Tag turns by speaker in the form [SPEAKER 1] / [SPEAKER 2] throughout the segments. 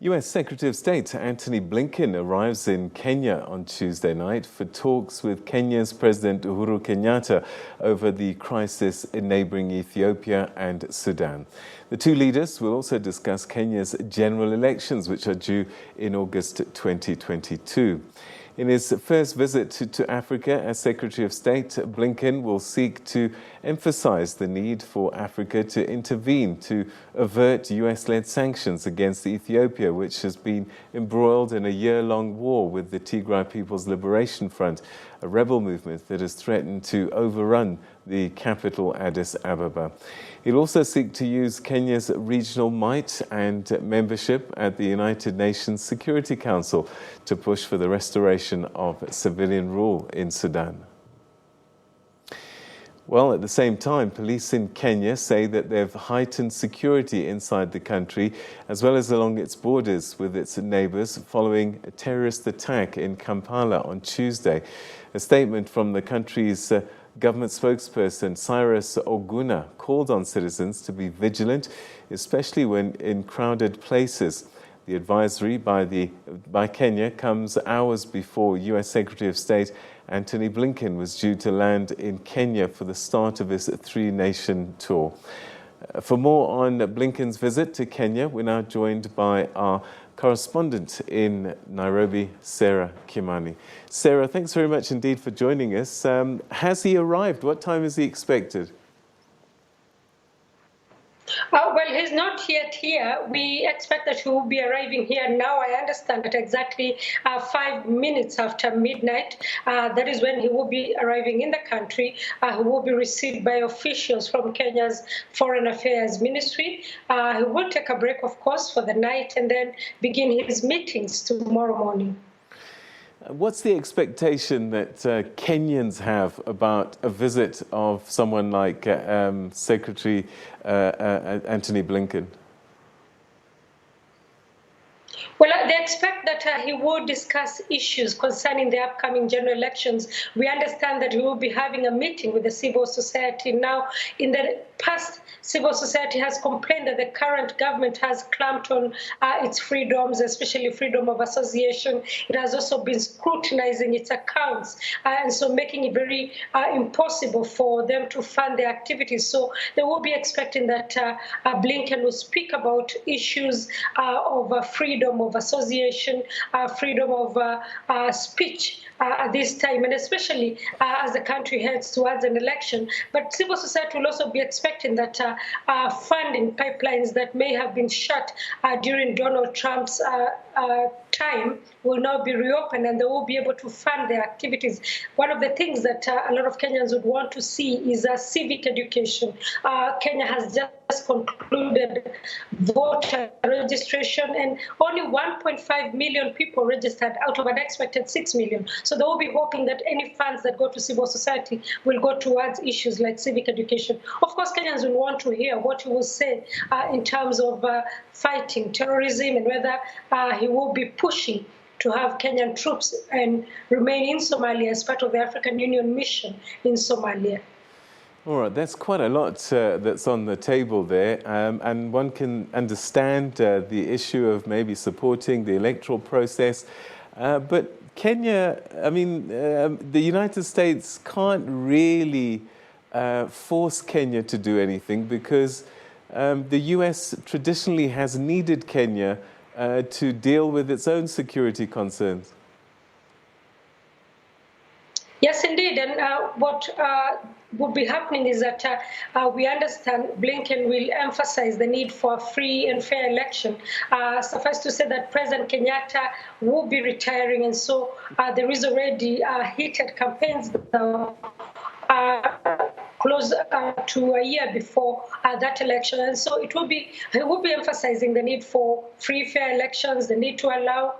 [SPEAKER 1] US Secretary of State Anthony Blinken arrives in Kenya on Tuesday night for talks with Kenya's President Uhuru Kenyatta over the crisis in neighbouring Ethiopia and Sudan. The two leaders will also discuss Kenya's general elections, which are due in August 2022. In his first visit to Africa as Secretary of State, Blinken will seek to emphasize the need for Africa to intervene to avert US-led sanctions against Ethiopia, which has been embroiled in a year-long war with the Tigray People's Liberation Front, a rebel movement that has threatened to overrun the capital Addis Ababa. He'll also seek to use Kenya's regional might and membership at the United Nations Security Council to push for the restoration of civilian rule in Sudan. Well, at the same time, police in Kenya say that they've heightened security inside the country, as well as along its borders with its neighbours, following a terrorist attack in Kampala on Tuesday. A statement from the country's government spokesperson, Cyrus Oguna, called on citizens to be vigilant, especially when in crowded places. The advisory by Kenya comes hours before US Secretary of State Anthony Blinken was due to land in Kenya for the start of his three-nation tour. For more on Blinken's visit to Kenya, we're now joined by our correspondent in Nairobi, Sarah Kimani. Sarah, thanks very much indeed for joining us. Has he arrived? What time is he expected?
[SPEAKER 2] Well, he's not yet here. We expect that he will be arriving here now. I understand that exactly 5 minutes after midnight. That is when he will be arriving in the country. He will be received by officials from Kenya's Foreign Affairs Ministry. He will take a break, of course, for the night and then begin his meetings tomorrow morning.
[SPEAKER 1] What's the expectation that Kenyans have about a visit of someone like Secretary Anthony Blinken?
[SPEAKER 2] Well, they expect that he will discuss issues concerning the upcoming general elections. We understand that he will be having a meeting with the civil society. Now, in the past, civil society has complained that the current government has clamped on its freedoms, especially freedom of association. It has also been scrutinizing its accounts, and so making it very impossible for them to fund their activities. So they will be expecting that Blinken will speak about issues of freedom of association, freedom of speech at this time, and especially as the country heads towards an election. But civil society will also be expecting that funding pipelines that may have been shut during Donald Trump's time will now be reopened, and they will be able to fund their activities. One of the things that a lot of Kenyans would want to see is civic education. Kenya has just concluded voter registration, and only 1.5 million people registered out of an expected 6 million. So they will be hoping that any funds that go to civil society will go towards issues like civic education. Of course, Kenyans will want to hear what he will say in terms of fighting terrorism, and whether he will be pushing to have Kenyan troops and remain in Somalia as part of the African Union mission in Somalia.
[SPEAKER 1] All right, that's quite a lot that's on the table there, and one can understand the issue of maybe supporting the electoral process, but Kenya, I mean, the United States can't really force Kenya to do anything, because the US traditionally has needed Kenya to deal with its own security concerns.
[SPEAKER 2] Yes, indeed. And what will be happening is that we understand Blinken will emphasize the need for a free and fair election. Suffice to say that President Kenyatta will be retiring, and so there is already heated campaigns close to a year before that election. And so he will be emphasizing the need for free, fair elections, the need to allow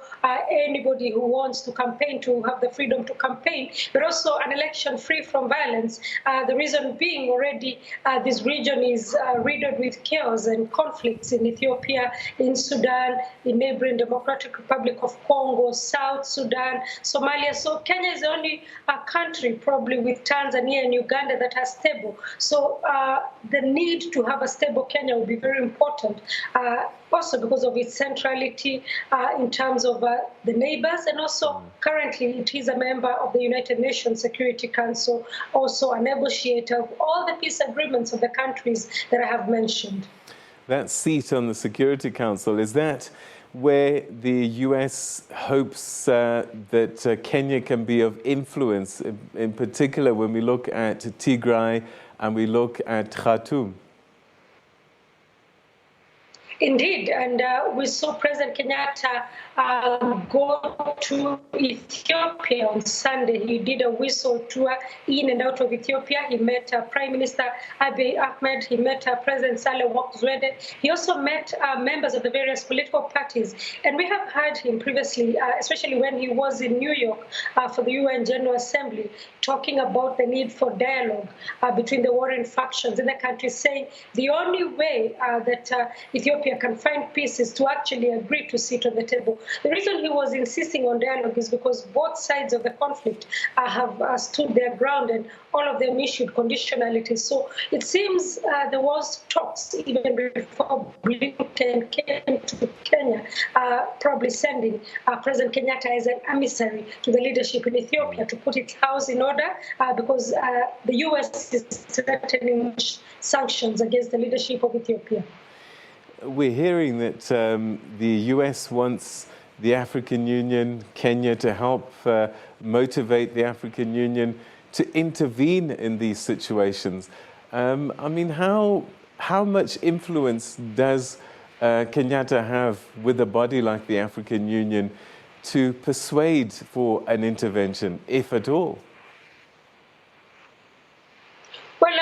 [SPEAKER 2] anybody who wants to campaign to have the freedom to campaign, but also an election free from violence. The reason being, already this region is riddled with chaos and conflicts in Ethiopia, in Sudan, in neighboring Democratic Republic of Congo, South Sudan, Somalia. So Kenya is the only country, probably with Tanzania and Uganda, that has stable table. So the need to have a stable Kenya will be very important, also because of its centrality in terms of the neighbours, and also currently it is a member of the United Nations Security Council, also a negotiator of all the peace agreements of the countries that I have mentioned.
[SPEAKER 1] That seat on the Security Council, is that where the US hopes that Kenya can be of influence, in particular when we look at Tigray and we look at Khartoum?
[SPEAKER 2] Indeed, and we saw President Kenyatta go to Ethiopia on Sunday. He did a whistle tour in and out of Ethiopia. He met Prime Minister Abiy Ahmed. He met President Saleh Work-Zwede. He also met members of the various political parties. And we have heard him previously, especially when he was in New York for the UN General Assembly, talking about the need for dialogue between the warring factions in the country, saying the only way that Ethiopia can find peace is to actually agree to sit on the table. The reason he was insisting on dialogue is because both sides of the conflict have stood their ground, and all of them issued conditionalities. So it seems there was talks even before Blinken came to Kenya, probably sending President Kenyatta as an emissary to the leadership in Ethiopia to put its house in order, because the US is threatening sanctions against the leadership of Ethiopia.
[SPEAKER 1] We're hearing that the US wants the African Union, Kenya, to help motivate the African Union to intervene in these situations. I mean, how much influence does Kenyatta have with a body like the African Union to persuade for an intervention, if at all?
[SPEAKER 2] Well,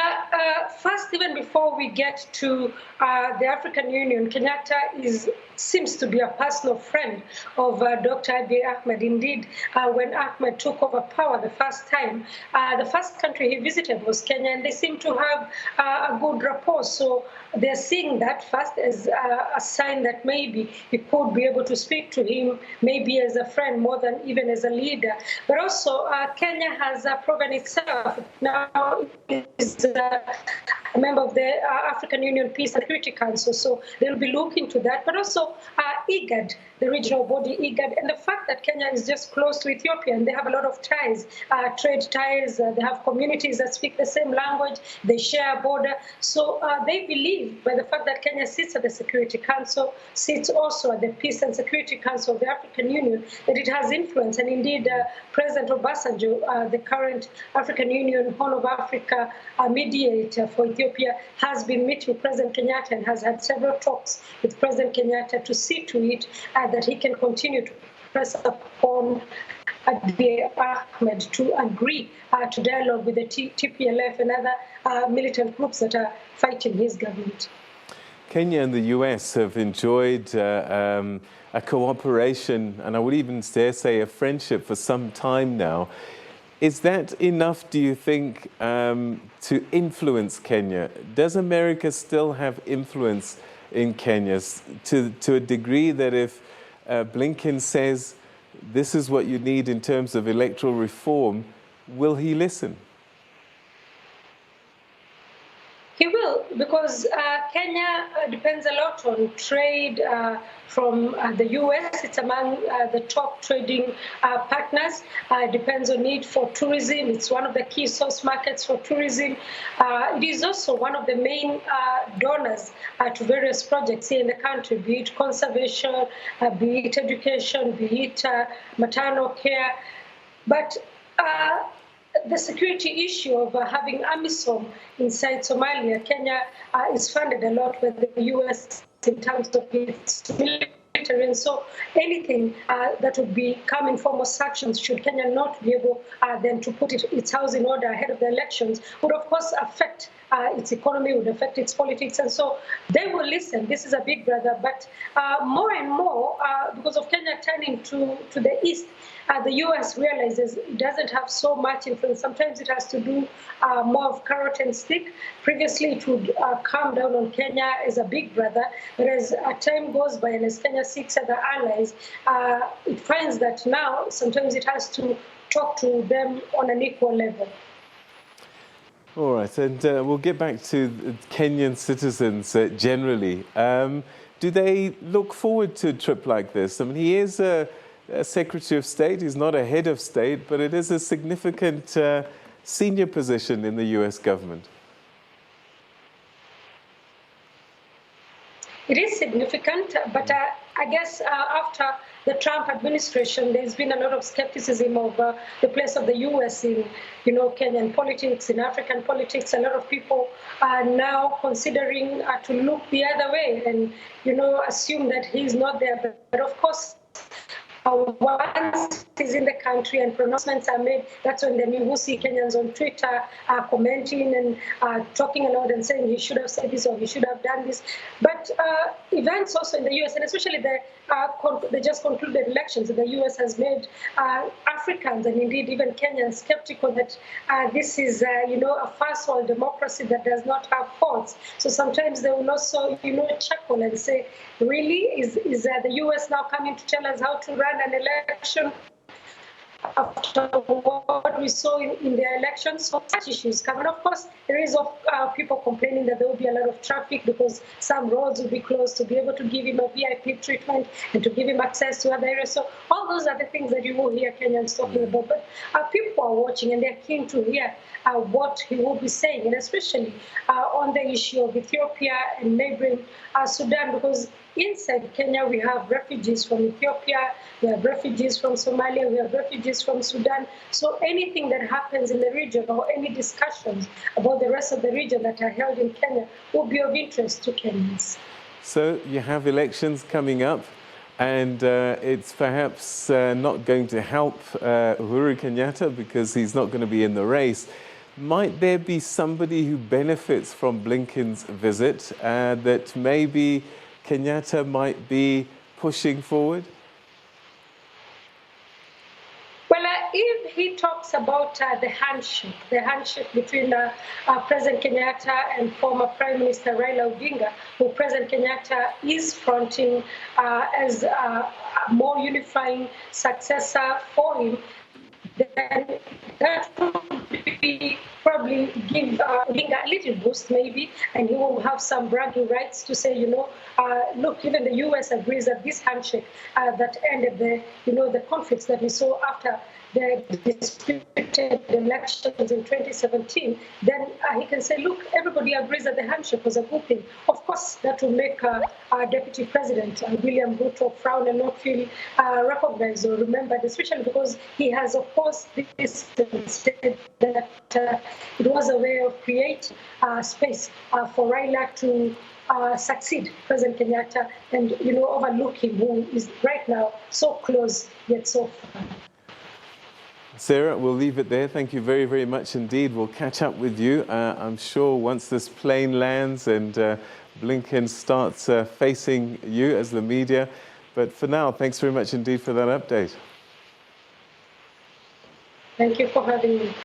[SPEAKER 2] first, even before we get to the African Union, Kenyatta seems to be a personal friend of Dr. Abiy Ahmed. Indeed, when Ahmed took over power the first time, the first country he visited was Kenya, and they seem to have a good rapport. So they're seeing that first as a sign that maybe he could be able to speak to him, maybe as a friend more than even as a leader. But also, Kenya has proven itself. Now is a member of the African Union Peace and Security Council, so they'll be looking to that. But also IGAD, the regional body IGAD, and the fact that Kenya is just close to Ethiopia and they have a lot of ties, trade ties, they have communities that speak the same language, they share a border. So they believe by the fact that Kenya sits at the Security Council, sits also at the Peace and Security Council of the African Union, that it has influence. And indeed, President Obasanjo, the current African Union Horn of Africa mediator for Ethiopia, has been meeting President Kenyatta and has had several talks with President Kenyatta to see to it that he can continue to press upon Abiy Ahmed to agree to dialogue with the TPLF and other militant groups that are fighting his government.
[SPEAKER 1] Kenya and the US have enjoyed a cooperation, and I would even dare say a friendship, for some time now. Is that enough, do you think, to influence Kenya? Does America still have influence in Kenya to a degree that if Blinken says this is what you need in terms of electoral reform, will he listen?
[SPEAKER 2] He will, because Kenya depends a lot on trade from the US. It's among the top trading partners. It depends on need for tourism. It's one of the key source markets for tourism. It is also one of the main donors to various projects here in the country, be it conservation, be it education, be it maternal care. But the security issue of having AMISOM inside Somalia, Kenya is funded a lot by the US in terms of its military. And so anything that would come in form of sanctions, should Kenya not be able then to put its house in order ahead of the elections, would of course affect its economy, would affect its politics. And so they will listen. This is a big brother. But more and more, because of Kenya turning to the east, the U.S. realizes it doesn't have so much influence. Sometimes it has to do more of carrot and stick. Previously, it would calm down on Kenya as a big brother. But as time goes by and as Kenya seeks other allies, it finds that now sometimes it has to talk to them on an equal level.
[SPEAKER 1] All right, and we'll get back to Kenyan citizens generally. Do they look forward to a trip like this? I mean, he is a Secretary of State, he's not a head of state, but it is a significant senior position in the US government.
[SPEAKER 2] It is significant, but I guess after the Trump administration, there's been a lot of skepticism of the place of the U.S. in, Kenyan politics, in African politics. A lot of people are now considering to look the other way and, assume that he's not there. But of course, once he's in the country and pronouncements are made, that's when then you will see Kenyans on Twitter commenting and talking aloud and saying he should have said this or he should have done this. But events also in the U.S., and especially the just concluded elections in the U.S. has made Africans and indeed even Kenyans skeptical that this is, a first world democracy that does not have faults. So sometimes they will also, chuckle and say, really, is the U.S. now coming to tell us how to run an election after what we saw in the elections? So such issues come. And of course, there is people complaining that there will be a lot of traffic because some roads will be closed to be able to give him a VIP treatment and to give him access to other areas. So all those are the things that you will hear Kenyans talking about. But people are watching and they're keen to hear what he will be saying, and especially on the issue of Ethiopia and neighboring Sudan, because inside Kenya, we have refugees from Ethiopia, we have refugees from Somalia, we have refugees from Sudan. So anything that happens in the region or any discussions about the rest of the region that are held in Kenya will be of interest to Kenyans.
[SPEAKER 1] So you have elections coming up, and it's perhaps not going to help Uhuru Kenyatta because he's not going to be in the race. Might there be somebody who benefits from Blinken's visit that maybe Kenyatta might be pushing forward?
[SPEAKER 2] Well, if he talks about the handshake between President Kenyatta and former Prime Minister Raila Odinga, who President Kenyatta is fronting as a more unifying successor for him, then that would be probably give Odinga a little boost maybe, and he will have some bragging rights to say, look, even the U.S. agrees that this handshake that ended the conflicts that we saw after the disputed elections in 2017, then he can say, look, everybody agrees that the handshake was a good thing. Of course, that will make our Deputy President, William Ruto, frown and not feel recognized or remembered, especially because he has opposed this and said that it was a way of creating space for Raila to succeed President Kenyatta and, overlook him, who is right now so close yet so far.
[SPEAKER 1] Sarah, we'll leave it there. Thank you very, very much indeed. We'll catch up with you, I'm sure, once this plane lands and Blinken starts facing you as the media. But for now, thanks very much indeed for that update.
[SPEAKER 2] Thank you for having me.